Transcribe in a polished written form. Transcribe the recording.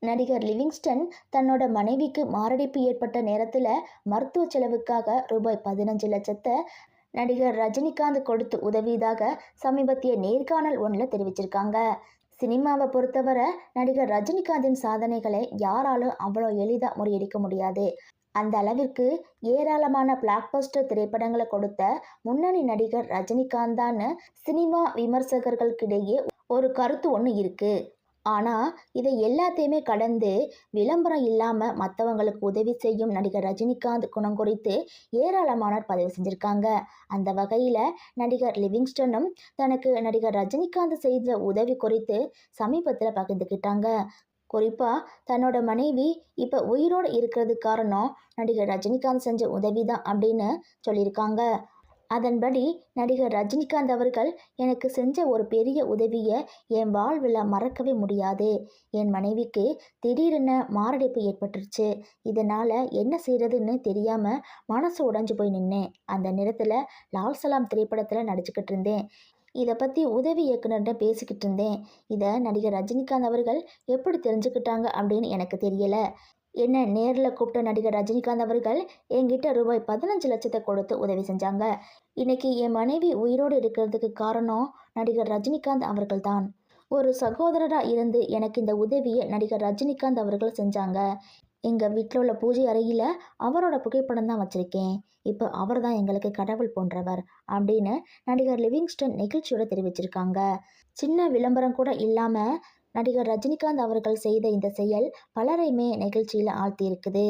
நடிகர் லிவிங்ஸ்டன் தன்னோட மனைவிக்கு மாரடைப்பு ஏற்பட்ட நேரத்தில் மருத்துவ செலவுக்காக ரூபாய் 15 லட்சத்தை நடிகர் ரஜினிகாந்த் கொடுத்து உதவியதாக சமீபத்திய நேர்காணல் ஒன்றில் தெரிவிச்சிருக்காங்க. சினிமாவை பொறுத்தவரை நடிகர் ரஜினிகாந்தின் சாதனைகளை யாராலும் அவ்வளோ எளிதாக முறியடிக்க முடியாது. அந்த அளவிற்கு ஏராளமான பிளாக்பஸ்டர் திரைப்படங்களை கொடுத்த முன்னணி நடிகர் ரஜினிகாந்த் தான் சினிமா விமர்சகர்களுக்கிடையே ஒரு கருத்து ஒன்று இருக்கு. ஆனால் இதை எல்லாத்தையுமே கடந்து விளம்பரம் இல்லாமல் மற்றவங்களுக்கு உதவி செய்யும் நடிகர் ரஜினிகாந்த் குணம் குறித்து ஏராளமானோர் பதிவு செஞ்சுருக்காங்க. அந்த வகையில் நடிகர் லிவிங்ஸ்டனும் தனக்கு நடிகர் ரஜினிகாந்த் செய்த உதவி குறித்து சமீபத்தில் பகிர்ந்துக்கிட்டாங்க. குறிப்பாக தன்னோட மனைவி இப்போ உயிரோடு இருக்கிறது காரணம் நடிகர் ரஜினிகாந்த் செஞ்ச உதவி தான் அப்படின்னு சொல்லியிருக்காங்க. அதன்படி நடிகர் ரஜினிகாந்த் அவர்கள் எனக்கு செஞ்ச ஒரு பெரிய உதவியை என் வாழ்வில் மறக்கவே முடியாது. என் மனைவிக்கு திடீரென மாரடைப்பு ஏற்பட்டுருச்சு. இதனால் என்ன செய்கிறதுன்னு தெரியாமல் மனசு உடைஞ்சு போய் நின்னேன். அந்த நேரத்தில் லால் சலாம் திரைப்படத்தில் நடிச்சுக்கிட்டு இருந்தேன். இதை பற்றி உதவி இயக்குனர்கிட்ட பேசிக்கிட்டு இருந்தேன். இதை நடிகர் ரஜினிகாந்த் அவர்கள் எப்படி தெரிஞ்சுக்கிட்டாங்க அப்படின்னு எனக்கு தெரியலை. என்ன நேரில் கூப்பிட்ட நடிகர் ரஜினிகாந்த் அவர்கள் என்கிட்ட ரூபாய் 15 லட்சத்தை கொடுத்து உதவி செஞ்சாங்க. இன்னைக்கு என் மனைவி உயிரோடு இருக்கிறதுக்கு காரணம் நடிகர் ரஜினிகாந்த் அவர்கள் தான். ஒரு சகோதரராக இருந்து எனக்கு இந்த உதவியை நடிகர் ரஜினிகாந்த் அவர்கள் செஞ்சாங்க. எங்கள் வீட்டில் உள்ள பூஜை அறையில் அவரோட புகைப்படம் தான் வச்சுருக்கேன். இப்போ அவர் தான் எங்களுக்கு கடவுள் போன்றவர் அப்படின்னு நடிகர் லிவிங்ஸ்டன் நிகழ்ச்சியோட தெரிவிச்சிருக்காங்க. சின்ன விளம்பரம் கூட இல்லாமல் நடிகர் ரஜினிகாந்த் அவர்கள் செய்த இந்த செயல் பலரையுமே நெகிழ்ச்சியில் ஆழ்த்தி இருக்குது.